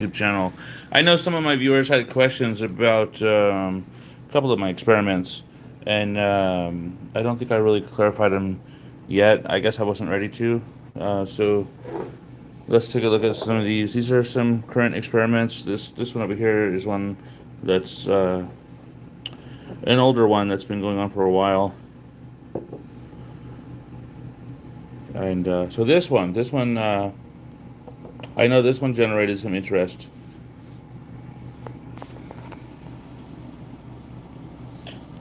YouTube channel. I know some of my viewers had questions about a couple of my experiments, and I don't think I really clarified them yet. I guess I wasn't ready to. So let's take a look at some of these. These are some current experiments. This one over here is one that's an older one that's been going on for a while. And so this one, I know this one generated some interest.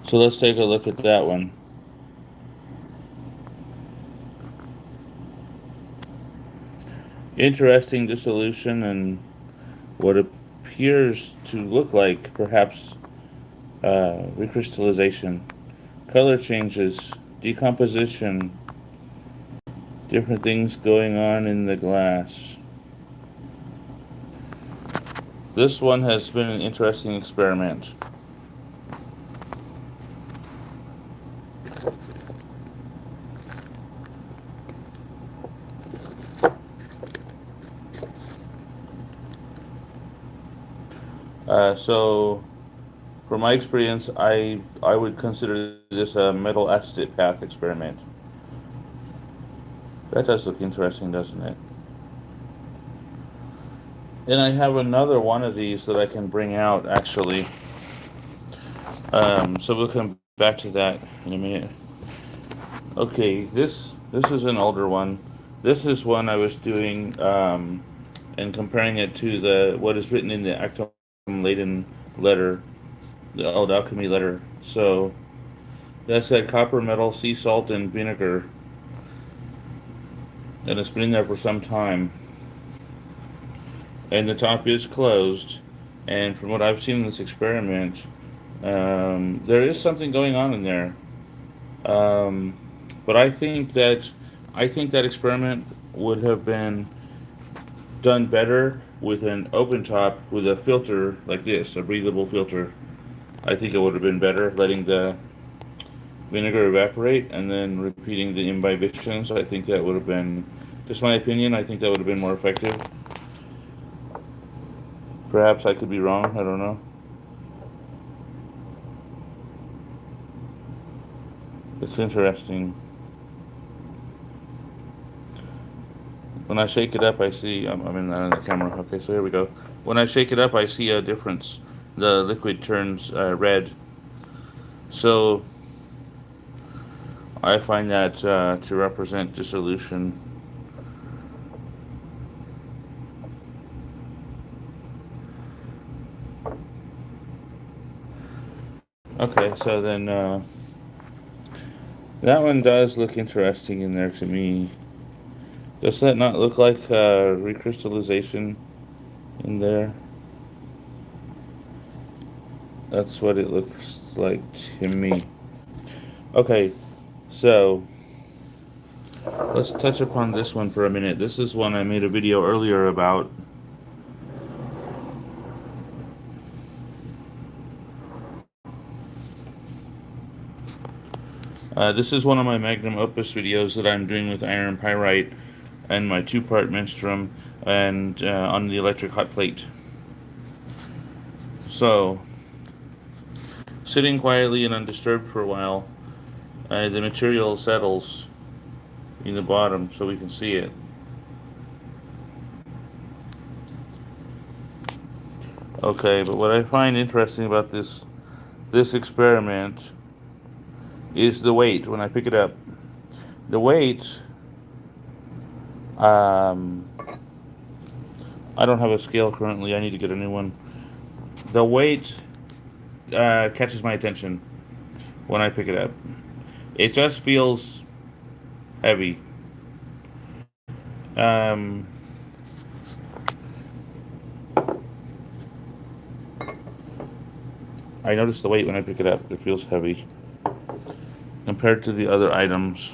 So let's take a look at that one. Interesting dissolution and what appears to look like perhaps recrystallization, color changes, decomposition, different things going on in the glass. This one has been an interesting experiment. So, from my experience, I would consider this a metal acetate path experiment. That does look interesting, doesn't it? And I have another one of these that I can bring out actually. So we'll come back to that in a minute. Okay, this is an older one. This is one I was doing and comparing it to the what is written in the Actum Laden letter, the old alchemy letter. So that's got copper, metal, sea salt, and vinegar, and it's been in there for some time. And the top is closed. And from what I've seen in this experiment, there is something going on in there. Um, but I think that experiment would have been done better with an open top with a filter like this, a breathable filter. I think it would have been better letting the vinegar evaporate and then repeating the imbibitions. I think that would have been, just my opinion, I think that would have been more effective. Perhaps I could be wrong, I don't know. It's interesting. When I shake it up, I see. I'm in the camera. Okay, so here we go. When I shake it up, I see a difference. The liquid turns red. So I find that to represent dissolution. Okay, so then that one does look interesting in there to me. Does that not look like recrystallization in there? That's what it looks like to me. Okay, so let's touch upon this one for a minute. This is one I made a video earlier about. This is one of my magnum opus videos that I'm doing with iron pyrite and my two-part menstruum and on the electric hot plate. So, sitting quietly and undisturbed for a while, the material settles in the bottom so we can see it. Okay, but what I find interesting about this experiment is the weight when I pick it up. The weight, um, I don't have a scale currently. I need to get a new one. The weight catches my attention when I pick it up. It just feels heavy. Um, I notice the weight when I pick it up. It feels heavy compared to the other items.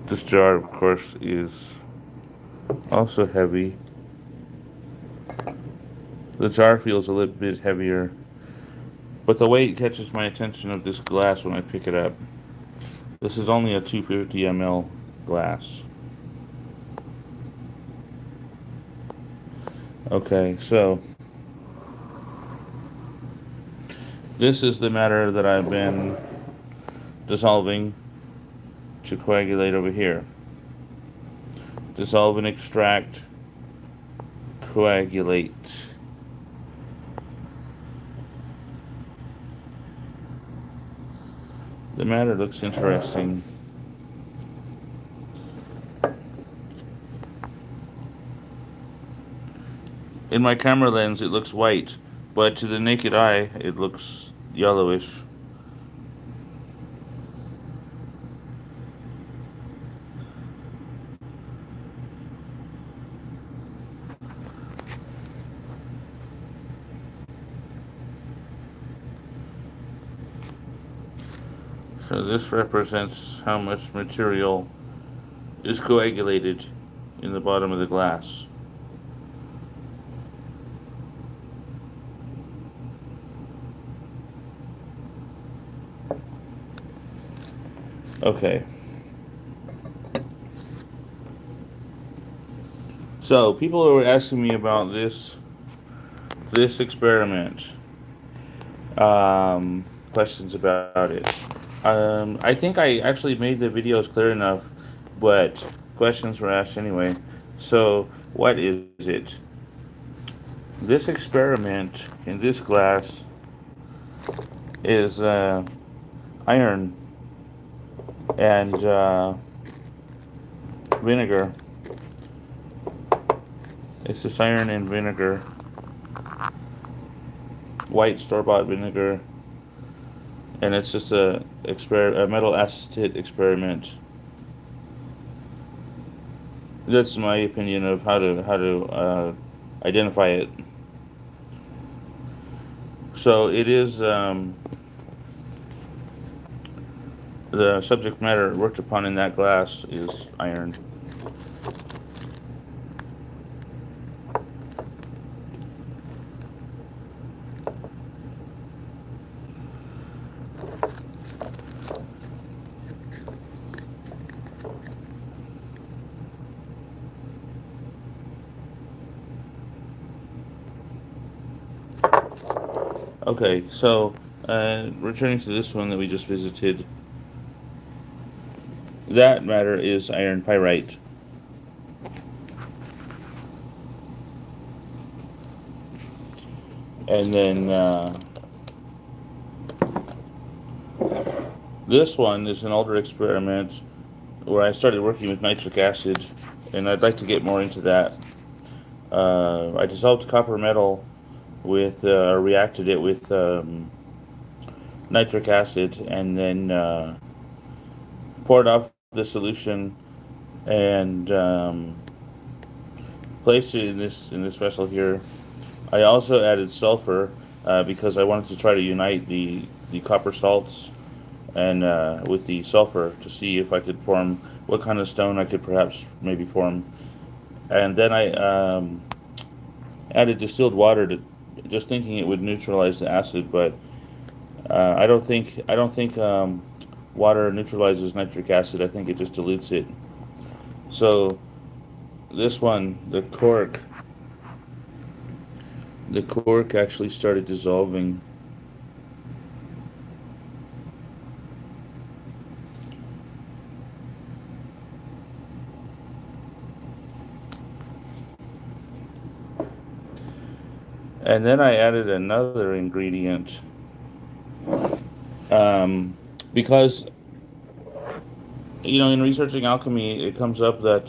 This jar, of course, is also heavy. The jar feels a little bit heavier, but the weight catches my attention of this glass when I pick it up. This is only a 250 ml glass. Okay, so this is the matter that I've been dissolving to coagulate over here. Dissolve and extract, coagulate. The matter looks interesting. In my camera lens, it looks white, but to the naked eye, it looks yellowish. So this represents how much material is coagulated in the bottom of the glass. Okay. So people were asking me about this experiment. Questions about it. I think I actually made the videos clear enough, but questions were asked anyway. So what is it? This experiment in this glass is iron and vinegar. It's this iron and vinegar, white store-bought vinegar, and it's just a metal acetate experiment. That's my opinion of how to identify it. So it is the subject matter worked upon in that glass is iron. Okay, so returning to this one that we just visited, that matter is iron pyrite. And then this one is an older experiment where I started working with nitric acid, and I'd like to get more into that. I dissolved copper metal with reacted it with nitric acid, and then poured off the solution and placed it in this vessel here. I also added sulfur because I wanted to try to unite the copper salts and with the sulfur to see if I could form what kind of stone I could perhaps maybe form. And then I added distilled water to, just thinking it would neutralize the acid, but I don't think water neutralizes nitric acid. I think it just dilutes it. So this one, the cork actually started dissolving. And then I added another ingredient because in researching alchemy, it comes up that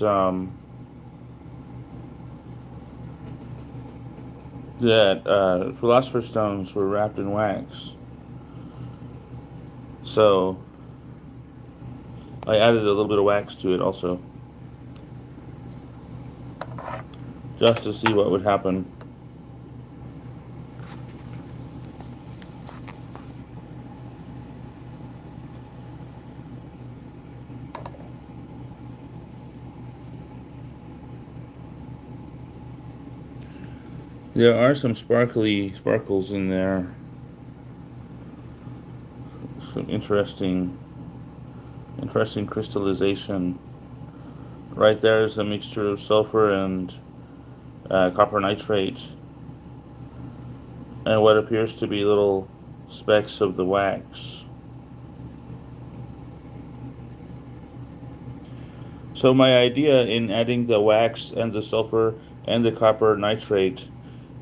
philosopher's stones were wrapped in wax. So I added a little bit of wax to it also, just to see what would happen. There are some sparkles in there. Some interesting crystallization. Right there is a mixture of sulfur and copper nitrate, and what appears to be little specks of the wax. So my idea in adding the wax and the sulfur and the copper nitrate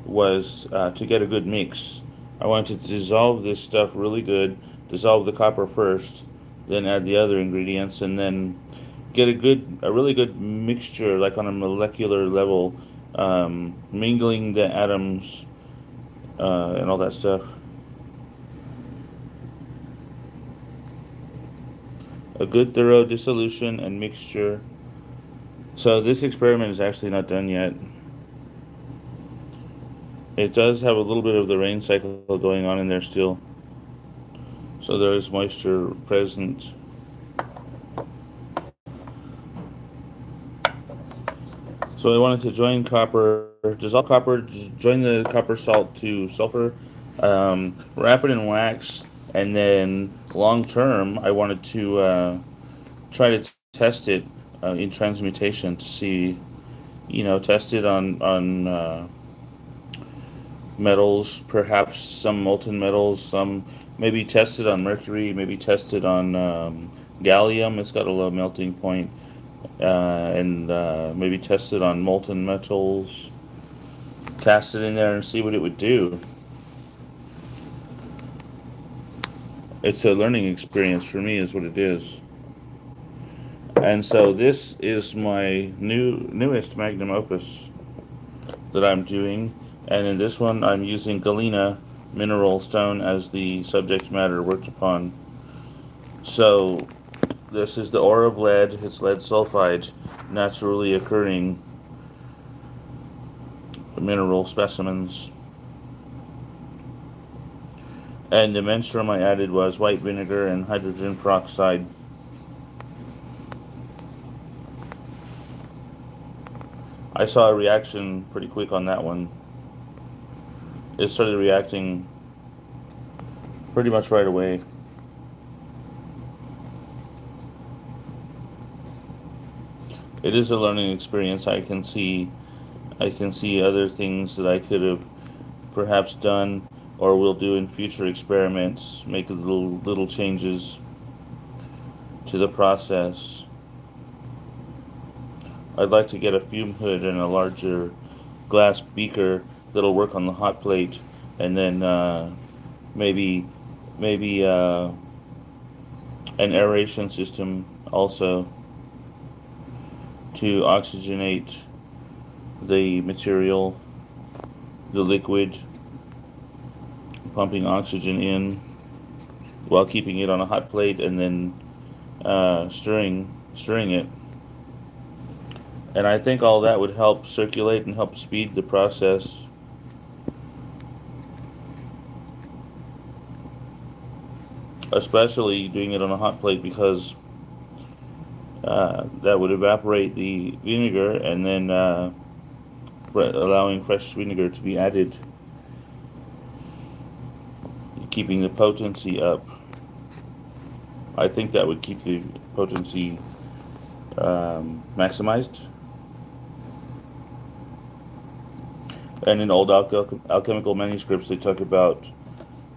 was to get a good mix. I wanted to dissolve this stuff really good, dissolve the copper first, then add the other ingredients, and then get a really good mixture, like on a molecular level, mingling the atoms and all that stuff. A good thorough dissolution and mixture. So this experiment is actually not done yet. It does have a little bit of the rain cycle going on in there still. So there is moisture present. So I wanted to dissolve copper, join the copper salt to sulfur, wrap it in wax, and then long term, I wanted to try to test it in transmutation to see, test it on metals, perhaps some molten metals, some maybe tested on mercury, maybe tested on gallium. It's got a low melting point, and maybe tested on molten metals. Cast it in there and see what it would do. It's a learning experience for me, is what it is. And so this is my newest magnum opus that I'm doing. And in this one, I'm using galena mineral stone as the subject matter worked upon. So this is the ore of lead. It's lead sulfide, naturally occurring mineral specimens. And the menstruum I added was white vinegar and hydrogen peroxide. I saw a reaction pretty quick on that one. It started reacting pretty much right away. It is a learning experience. I can see other things that I could have perhaps done or will do in future experiments, make little changes to the process. I'd like to get a fume hood and a larger glass beaker that'll work on the hot plate, and then maybe an aeration system also to oxygenate the material, the liquid, pumping oxygen in while keeping it on a hot plate, and then stirring it. And I think all that would help circulate and help speed the process. Especially doing it on a hot plate, because that would evaporate the vinegar, and then allowing fresh vinegar to be added, keeping the potency up. I think that would keep the potency maximized. And in old alchemical manuscripts, they talk about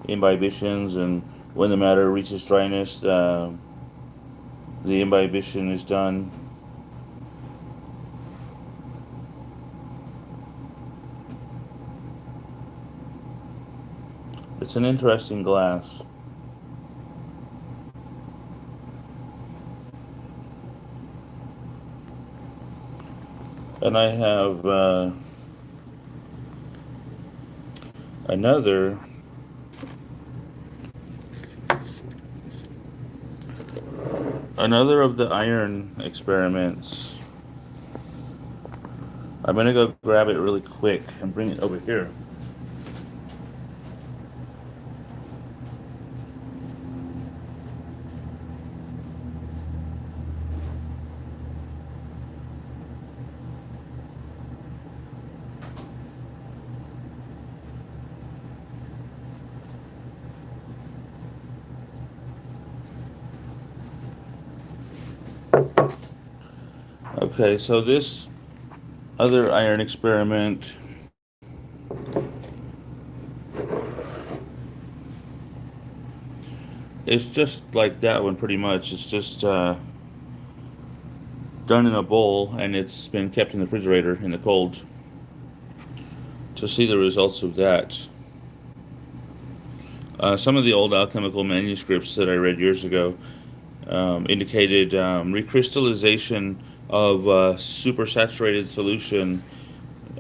imbibitions, and when the matter reaches dryness, the imbibition is done. It's an interesting glass. And I have another of the iron experiments. I'm gonna go grab it really quick and bring it over here. Okay, so this Other iron experiment is just like that one pretty much. It's just done in a bowl and it's been kept in the refrigerator in the cold to see the results of that. Some of the old alchemical manuscripts that I read years ago indicated recrystallization of supersaturated solution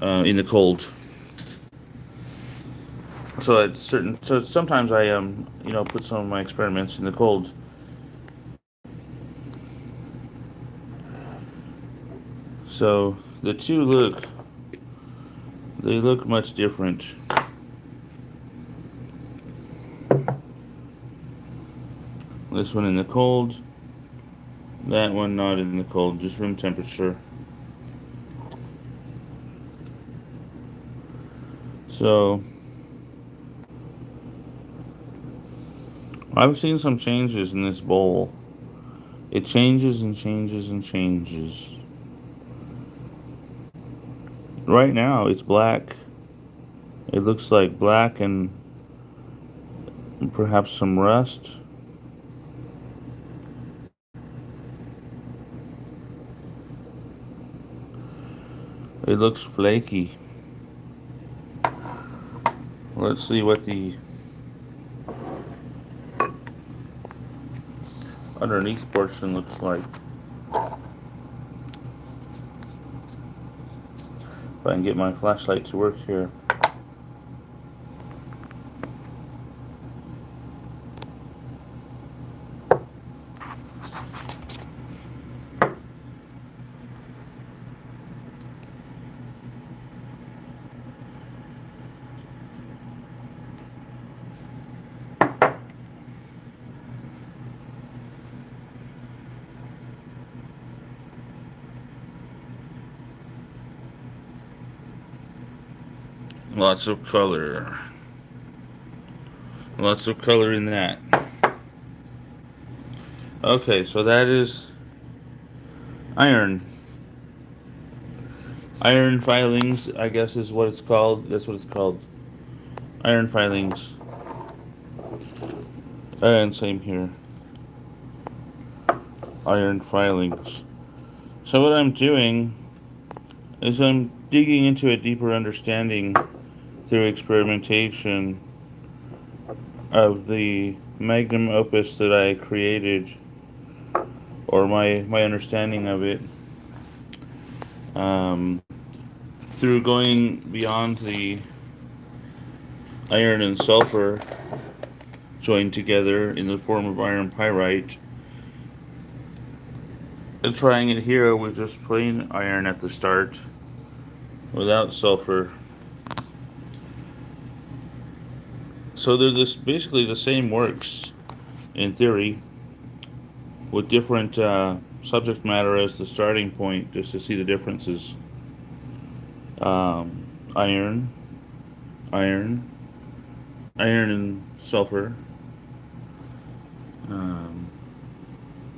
in the cold. So at certain, so sometimes I put some of my experiments in the cold. So the two they look much different. This one in the cold, that one not in the cold, just room temperature. So I've seen some changes in this bowl. It changes and changes and changes. Right now it's black. It looks like black and perhaps some rust. It looks flaky. Let's see what the underneath portion looks like. If I can get my flashlight to work here. Lots of color. Lots of color in that. Okay, so that is iron. Iron filings, I guess is what it's called. That's what it's called. Iron filings. And same here. Iron filings. So what I'm doing is I'm digging into a deeper understanding through experimentation of the magnum opus that I created, or my understanding of it, through going beyond the iron and sulfur joined together in the form of iron pyrite, and trying it here with just plain iron at the start without sulfur. So they're basically the same works in theory, with different subject matter as the starting point, just to see the differences. Iron, iron, iron and sulfur,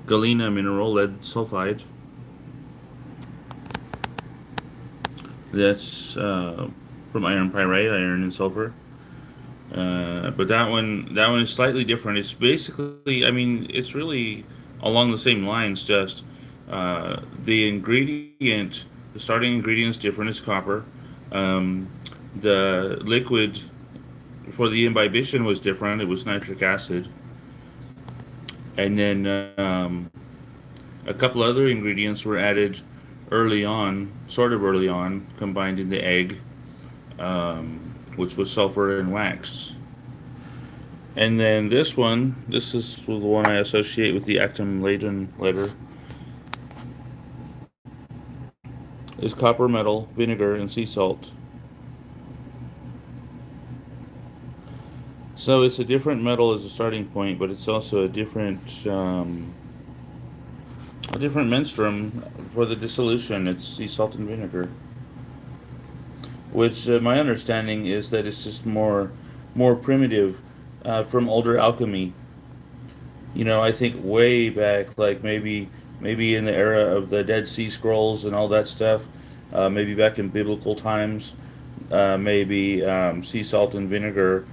galena mineral, lead sulfide. That's from iron pyrite, iron and sulfur. But that one is slightly different. It's basically, I mean, it's really along the same lines. Just the ingredient, the starting ingredient is different. It's copper. The liquid for the imbibition was different. It was nitric acid. And then a couple other ingredients were added early on, sort of early on, combined in the egg, which was sulfur and wax. And then this is the one I associate with the actum laden letter, is copper metal, vinegar, and sea salt. So it's a different metal as a starting point, but it's also a different menstruum for the dissolution. It's sea salt and vinegar, which my understanding is that it's just more primitive from older alchemy. I think way back, like maybe in the era of the Dead Sea Scrolls and all that stuff, maybe back in biblical times, maybe sea salt and vinegar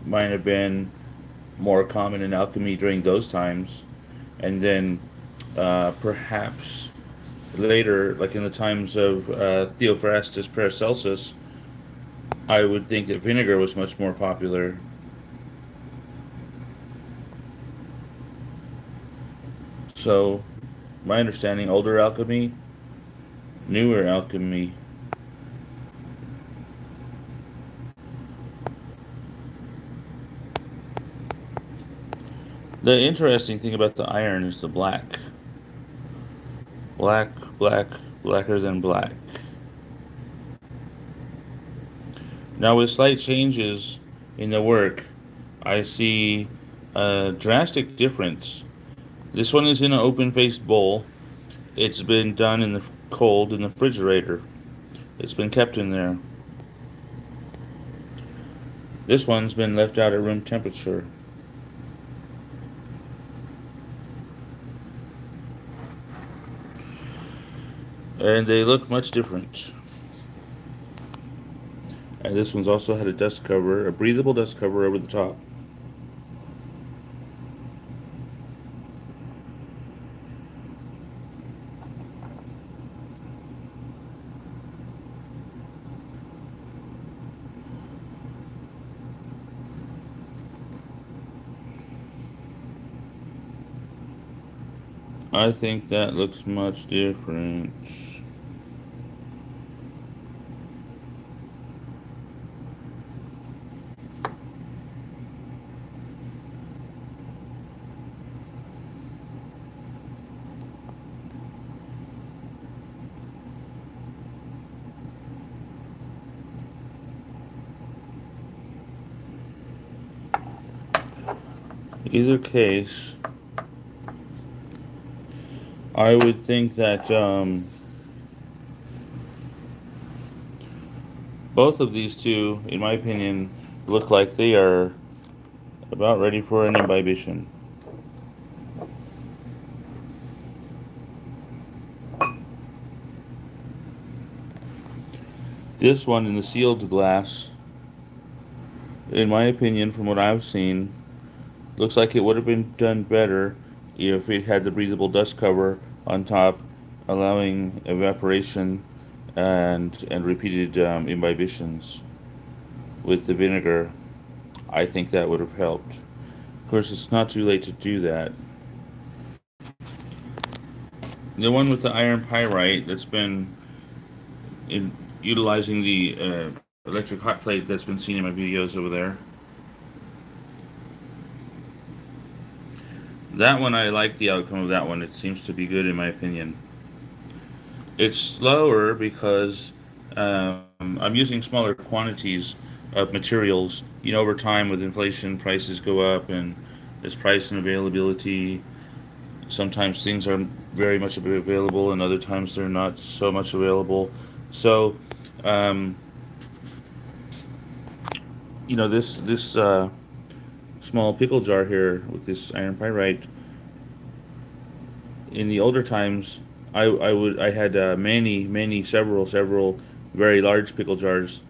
might have been more common in alchemy during those times. And then perhaps later, like in the times of Theophrastus Paracelsus, I would think that vinegar was much more popular. So, my understanding, older alchemy, newer alchemy. The interesting thing about the iron is the black. Black, black, blacker than black. Now, with slight changes in the work, I see a drastic difference. This one is in an open-faced bowl. It's been done in the cold in the refrigerator. It's been kept in there. This one's been left out at room temperature. And they look much different. And this one's also had a dust cover, a breathable dust cover over the top. I think that looks much different. Either case, I would think that both of these two, in my opinion, look like they are about ready for an imbibition. This one in the sealed glass, in my opinion, from what I've seen, looks like it would have been done better if it had the breathable dust cover on top, allowing evaporation and repeated imbibitions with the vinegar. I think that would have helped. Of course, it's not too late to do that. The one with the iron pyrite that's been utilizing the electric hot plate that's been seen in my videos over there. That one, I like the outcome of that one. It seems to be good in my opinion. It's slower because I'm using smaller quantities of materials. You know, over time with inflation, prices go up, and there's price and availability. Sometimes things are very much available, and other times they're not so much available. So, um, this small pickle jar here with this iron pyrite. In the older times, I had several very large pickle jars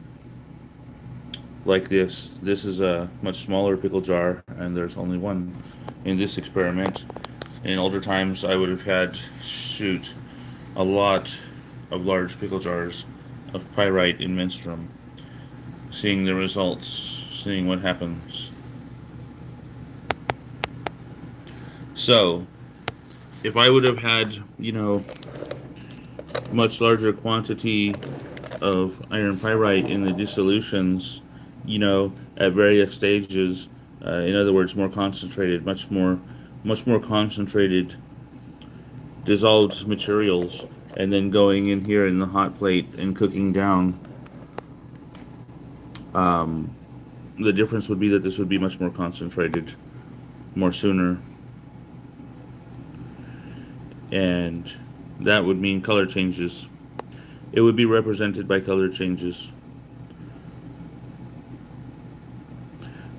like this. This is a much smaller pickle jar, and there's only one in this experiment. In older times, I would have had a lot of large pickle jars of pyrite in menstruum, seeing the results, seeing what happens. So, if I would have had, much larger quantity of iron pyrite in the dissolutions, at various stages, in other words, more concentrated, much more concentrated dissolved materials, and then going in here in the hot plate and cooking down, the difference would be that this would be much more concentrated, more sooner. And that would mean color changes. It would be represented by color changes.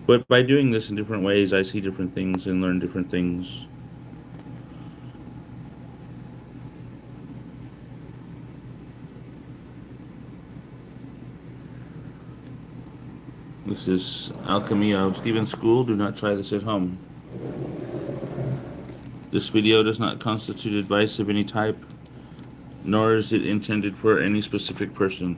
But by doing this in different ways, I see different things and learn different things. This is Alchemy of Steven School. Do not try this at home. This video does not constitute advice of any type, nor is it intended for any specific person.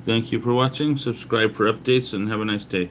Thank you for watching. Subscribe for updates and have a nice day.